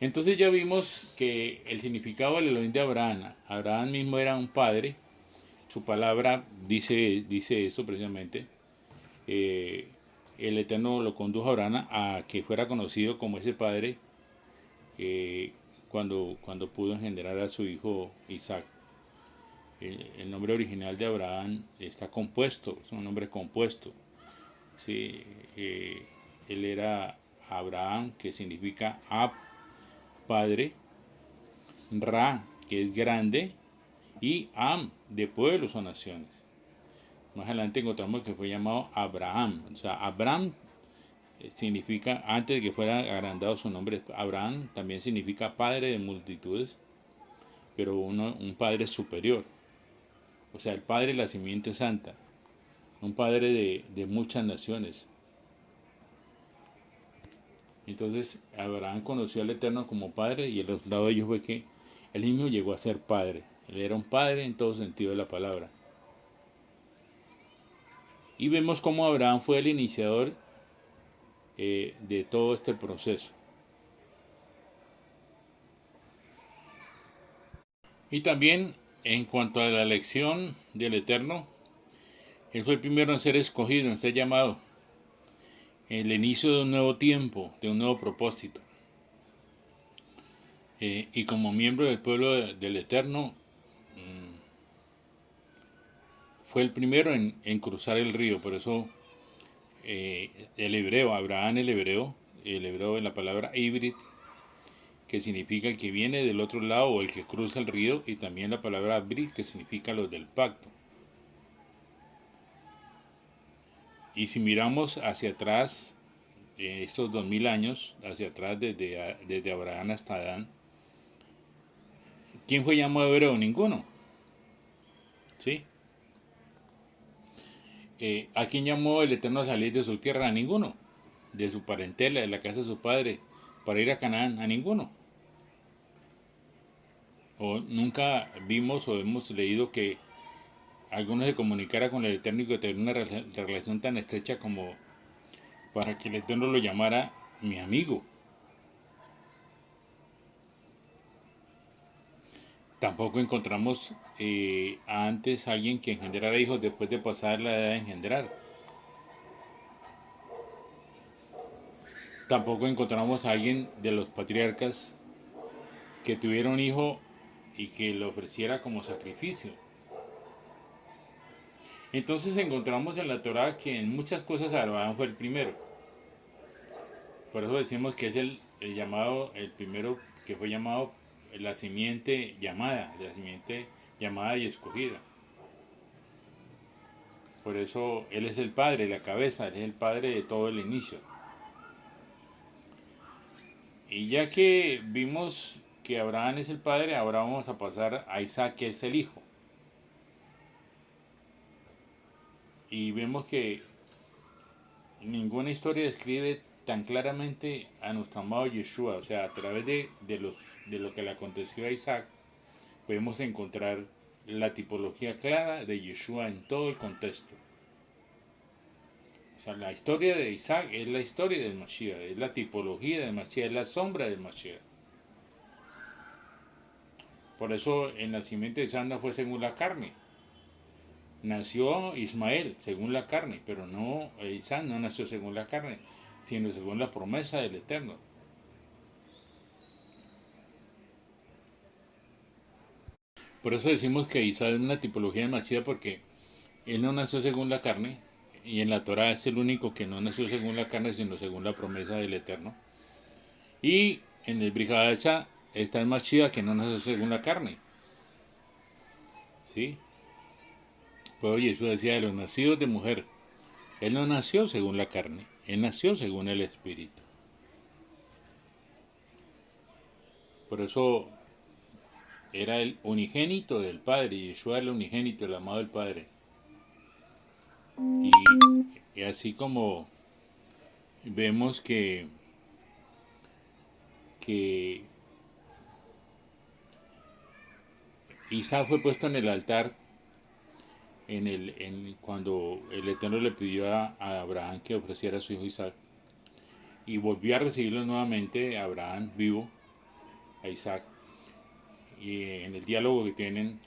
Entonces ya vimos que el significado del Elohim de Abraham, Abraham mismo era un padre, su palabra dice eso precisamente. Eh, el Eterno lo condujo a Abraham a que fuera conocido como ese padre eh, cuando pudo engendrar a su hijo Isaac. El nombre original de Abraham está compuesto, es un nombre compuesto. Sí, él era Abraham, que significa Ab, padre, Ra, que es grande, y Am, de pueblos o naciones. Más adelante encontramos que fue llamado Abraham. O sea, Abraham significa, antes de que fuera agrandado su nombre, Abraham también significa padre de multitudes, pero un padre superior. O sea, el padre de la simiente santa, un padre de muchas naciones. Entonces, Abraham conoció al Eterno como padre y el resultado de ello fue que él mismo llegó a ser padre. Él era un padre en todo sentido de la palabra. Y vemos cómo Abraham fue el iniciador de todo este proceso. Y también en cuanto a la elección del Eterno, él fue el primero en ser escogido, en ser llamado, el inicio de un nuevo tiempo, de un nuevo propósito. Y como miembro del pueblo del Eterno, fue el primero en cruzar el río. Por eso el hebreo, Abraham el hebreo en la palabra híbrid, que significa el que viene del otro lado o el que cruza el río, y también la palabra abrit, que significa los del pacto. Y si miramos hacia atrás, estos 2000 años, hacia atrás desde Abraham hasta Adán, ¿quién fue llamado hebreo? Ninguno. ¿Sí? ¿A quién llamó el Eterno a salir de su tierra? A ninguno. De su parentela, de la casa de su padre, para ir a Canaán, a ninguno. O nunca vimos o hemos leído que alguno se comunicara con el Eterno y que tuviera una relación tan estrecha como para que el Eterno lo llamara mi amigo. Tampoco encontramos antes alguien que engendrara hijos después de pasar la edad de engendrar. Tampoco encontramos a alguien de los patriarcas que tuviera un hijo y que lo ofreciera como sacrificio. Entonces encontramos en la Torah que en muchas cosas Abraham fue el primero. Por eso decimos que es el llamado, el primero que fue llamado la simiente llamada, la simiente llamada y escogida. Por eso él es el padre, la cabeza, él es el padre de todo el inicio. Y ya que vimos que Abraham es el padre, ahora vamos a pasar a Isaac, que es el hijo. Y vemos que ninguna historia describe tan claramente a nuestro amado Yeshua. O sea, a través de lo que le aconteció a Isaac, podemos encontrar la tipología clara de Yeshua en todo el contexto. O sea, la historia de Isaac es la historia del Mashiach, es la tipología del Mashiach, es la sombra del Mashiach. Por eso el nacimiento de Isaac no fue según la carne. Nació Ismael según la carne, pero no, Isaac no nació según la carne, sino según la promesa del Eterno. Por eso decimos que Isaac es una tipología de Mashiach, porque él no nació según la carne, y en la Torah es el único que no nació según la carne, sino según la promesa del Eterno. Y en el Brit Hadashah está el Mashiach, que no nació según la carne. ¿Sí? Pues Jesús decía de los nacidos de mujer. Él no nació según la carne, él nació según el Espíritu. Por eso era el unigénito del Padre, y Yeshua el unigénito, el amado del Padre. Y, y así como vemos que Isaac fue puesto en el altar cuando el Eterno le pidió a Abraham que ofreciera a su hijo Isaac, y volvió a recibirlo nuevamente Abraham vivo. a Isaac. Y en el diálogo que tienen,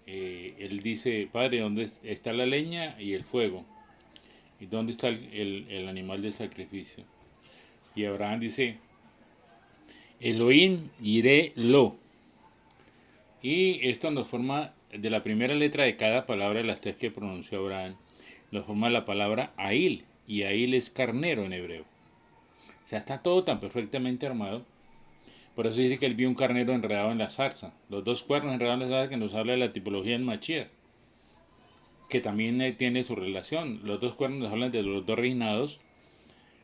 él dice: Padre, ¿dónde está la leña y el fuego? ¿Y dónde está el animal del sacrificio? Y Abraham dice: Elohim iré lo. Y esto nos forma, de la primera letra de cada palabra de las tres que pronunció Abraham, nos forma la palabra Ail. Y Ail es carnero en hebreo. O sea, está todo tan perfectamente armado. Por eso dice que él vio un carnero enredado en la zarza. Los dos cuernos enredados en la zarza, que nos habla de la tipología del Mashiach, que también tiene su relación. Los dos cuernos nos hablan de los dos reinados,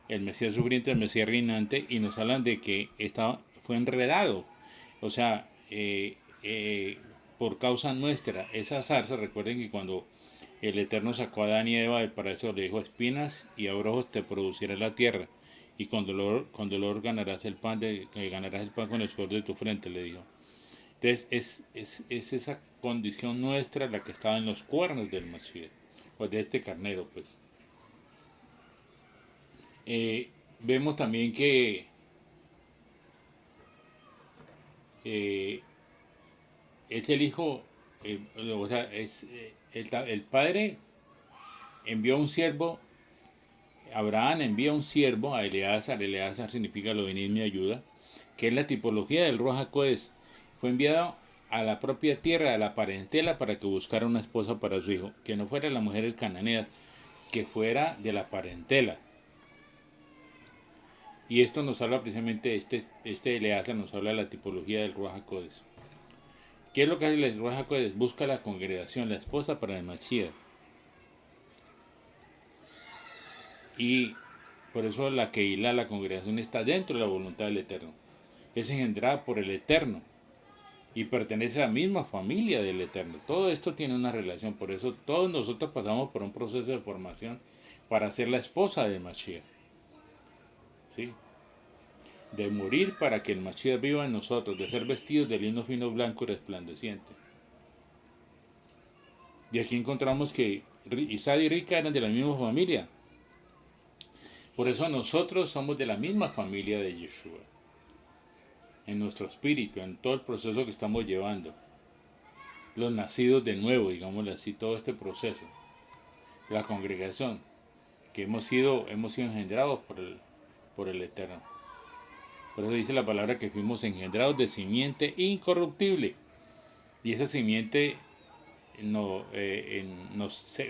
el Mesías sufriente y el Mesías reinante, y nos hablan de que fue enredado. O sea, por causa nuestra. Esa zarza, recuerden que cuando el Eterno sacó a Adán y Eva del paraíso, le dijo: espinas y abrojos te producirá la tierra, y con dolor ganarás el pan con el sudor de tu frente, le dijo. Entonces es esa condición nuestra la que estaba en los cuernos del Mashiach, o de este carnero, pues. Vemos también que es el hijo, o sea, el padre envió un siervo. Abraham envía un siervo a Eleazar. Eleazar significa lo venid mi ayuda, que es la tipología del Ruach HaKodesh. Fue enviado a la propia tierra, a la parentela, para que buscara una esposa para su hijo, que no fuera la mujer cananeas, que fuera de la parentela. Y esto nos habla precisamente, este Eleazar nos habla de la tipología del Ruach HaKodesh. ¿Qué es lo que hace el Ruach HaKodesh? Busca la congregación, la esposa para el Mashiach. Y por eso la Keilah, la congregación, está dentro de la voluntad del Eterno. Es engendrada por el Eterno y pertenece a la misma familia del Eterno. Todo esto tiene una relación. Por eso todos nosotros pasamos por un proceso de formación para ser la esposa del Mashiach. ¿Sí? De morir para que el Mashiach viva en nosotros, de ser vestidos de lino fino, blanco y resplandeciente. Y aquí encontramos que Isaac y Rica eran de la misma familia. Por eso nosotros somos de la misma familia de Yeshua. En nuestro espíritu, en todo el proceso que estamos llevando. Los nacidos de nuevo, digámosle así, todo este proceso. La congregación, que hemos sido engendrados por el Eterno. Por eso dice la palabra que fuimos engendrados de simiente incorruptible. Y esa simiente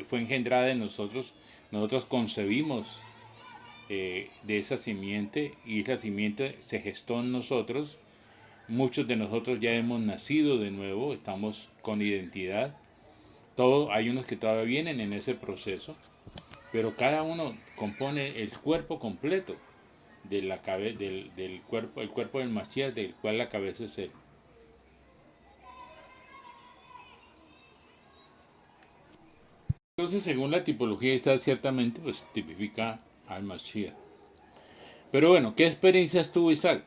fue engendrada en nosotros. Nosotros concebimos de esa simiente, y esa simiente se gestó en nosotros. Muchos de nosotros ya hemos nacido de nuevo, estamos con identidad. Hay unos que todavía vienen en ese proceso, pero cada uno compone el cuerpo completo de del cuerpo, el cuerpo del Mashiach, del cual la cabeza es él. Entonces, según la tipología esta, ciertamente pues tipifica al Mashiach. Pero bueno, ¿qué experiencias tuvo Isaac?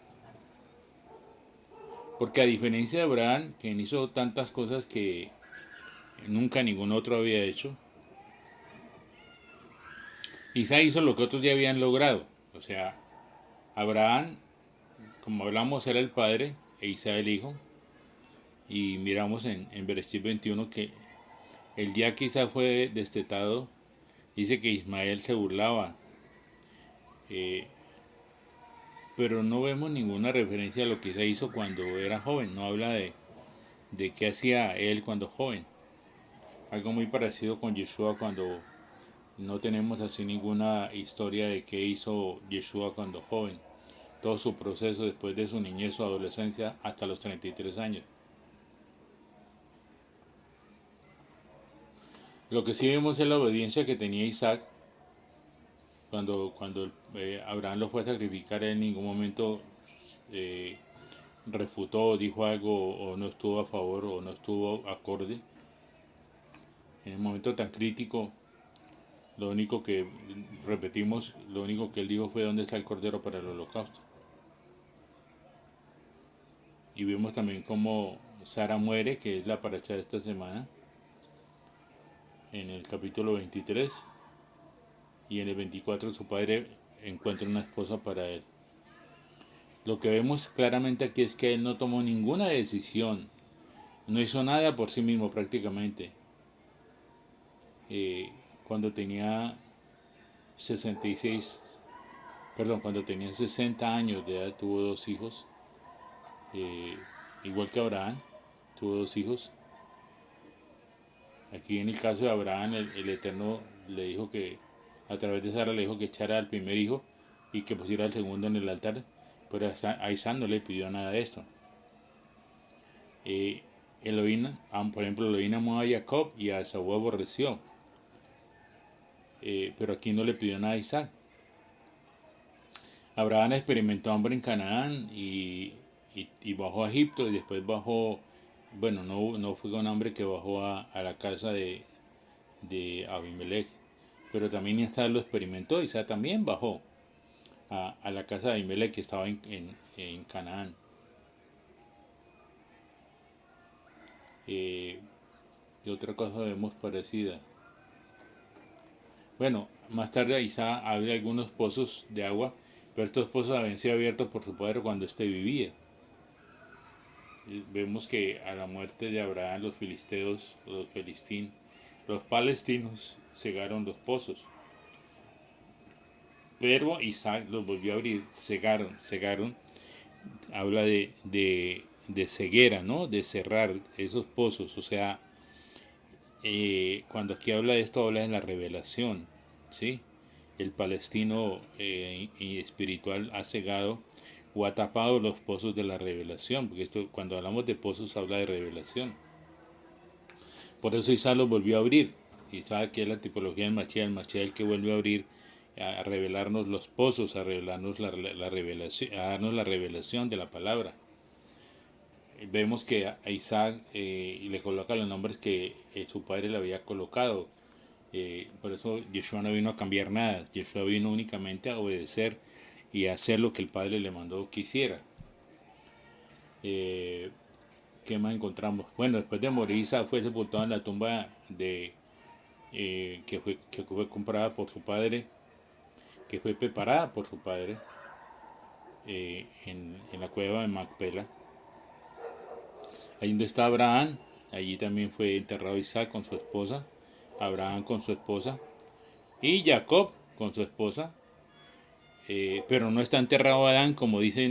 Porque a diferencia de Abraham, quien hizo tantas cosas que nunca ningún otro había hecho, Isaac hizo lo que otros ya habían logrado. O sea, Abraham, como hablamos, era el padre e Isaac el hijo. Y miramos en Bereshit 21 que el día que Isaac fue destetado, dice que Ismael se burlaba. Pero no vemos ninguna referencia a lo que Isaac hizo cuando era joven. No habla de qué hacía él cuando joven. Algo muy parecido con Yeshua, cuando no tenemos así ninguna historia de qué hizo Yeshua cuando joven. Todo su proceso después de su niñez, su adolescencia, hasta los 33 años. Lo que sí vemos es la obediencia que tenía Isaac cuando Abraham lo fue a sacrificar. Él en ningún momento refutó, dijo algo, o no estuvo a favor, o no estuvo acorde. En el momento tan crítico, lo único que repetimos, lo único que él dijo fue: ¿dónde está el cordero para el holocausto? Y vemos también cómo Sara muere, que es la paracha de esta semana, en el capítulo 23, y en el 24 su padre encuentra una esposa para él. Lo que vemos claramente aquí es que él no tomó ninguna decisión, no hizo nada por sí mismo prácticamente. Eh, cuando tenía 66, perdón, cuando tenía 60 años de edad tuvo dos hijos, eh, igual que Abraham, tuvo dos hijos. Aquí en el caso de Abraham, el Eterno le dijo que, a través de Sara le dijo que echara al primer hijo y que pusiera al segundo en el altar, pero a Isaac no le pidió nada de esto. Elohim, por ejemplo, Elohim amó a Jacob y a Esaú aborreció, pero aquí no le pidió nada a Isaac. Abraham experimentó hambre en Canaán y bajó a Egipto y después bajó, bueno, no fue con hambre que bajó a la casa de Abimelech, pero también Isaac lo experimentó. Isaac también bajó a la casa de Abimelech que estaba en Canaán. ¿Qué otra cosa vemos parecida? Bueno, más tarde Isaac abre algunos pozos de agua, pero estos pozos habían sido abiertos por su padre cuando éste vivía. Vemos que a la muerte de Abraham los filisteos, los palestinos cegaron los pozos. Pero Isaac los volvió a abrir, cegaron. Habla de ceguera, ¿no? De cerrar esos pozos. O sea, cuando aquí habla de esto, habla de la revelación, ¿sí? El palestino y espiritual ha cegado o ha tapado los pozos de la revelación, porque esto, cuando hablamos de pozos, habla de revelación. Por eso Isaac los volvió a abrir. Isaac, que es la tipología del Mashiach, el Mashiach el que vuelve a abrir, a revelarnos los pozos, a revelarnos la revelación, a darnos la revelación de la palabra. Vemos que a Isaac le coloca los nombres que su padre le había colocado. Por eso Yeshua no vino a cambiar nada. Yeshua vino únicamente a obedecer y a hacer lo que el padre le mandó que hiciera. ¿Qué más encontramos? Bueno, después de morir, Isaac fue sepultado en la tumba que fue comprada por su padre, que fue preparada por su padre en la cueva de Macpela. Ahí donde está Abraham, allí también fue enterrado Isaac con su esposa, Abraham con su esposa y Jacob con su esposa. Pero no está enterrado Adán como dice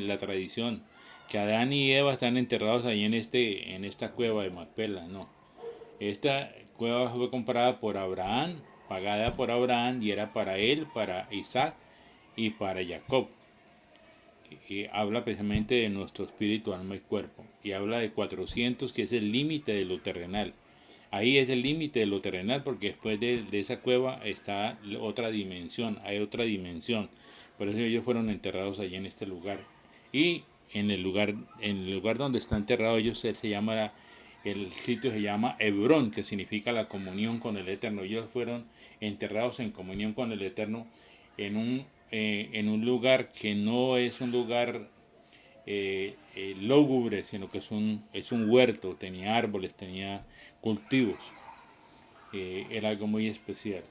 la tradición, que Adán y Eva están enterrados ahí en esta cueva de Macpela. No, esta cueva fue comprada por Abraham, pagada por Abraham, y era para él, para Isaac y para Jacob. Y habla precisamente de nuestro espíritu, alma y cuerpo, y habla de 400, que es el límite de lo terrenal. Ahí es el límite de lo terrenal, porque después de esa cueva está otra dimensión, hay otra dimensión. Por eso ellos fueron enterrados allí en este lugar. Y en el lugar donde están enterrados ellos, el sitio se llama Hebrón, que significa la comunión con el Eterno. Ellos fueron enterrados en comunión con el Eterno en un lugar que no es un lugar lúgubre, sino que es un huerto, tenía árboles, tenía cultivos, era algo muy especial.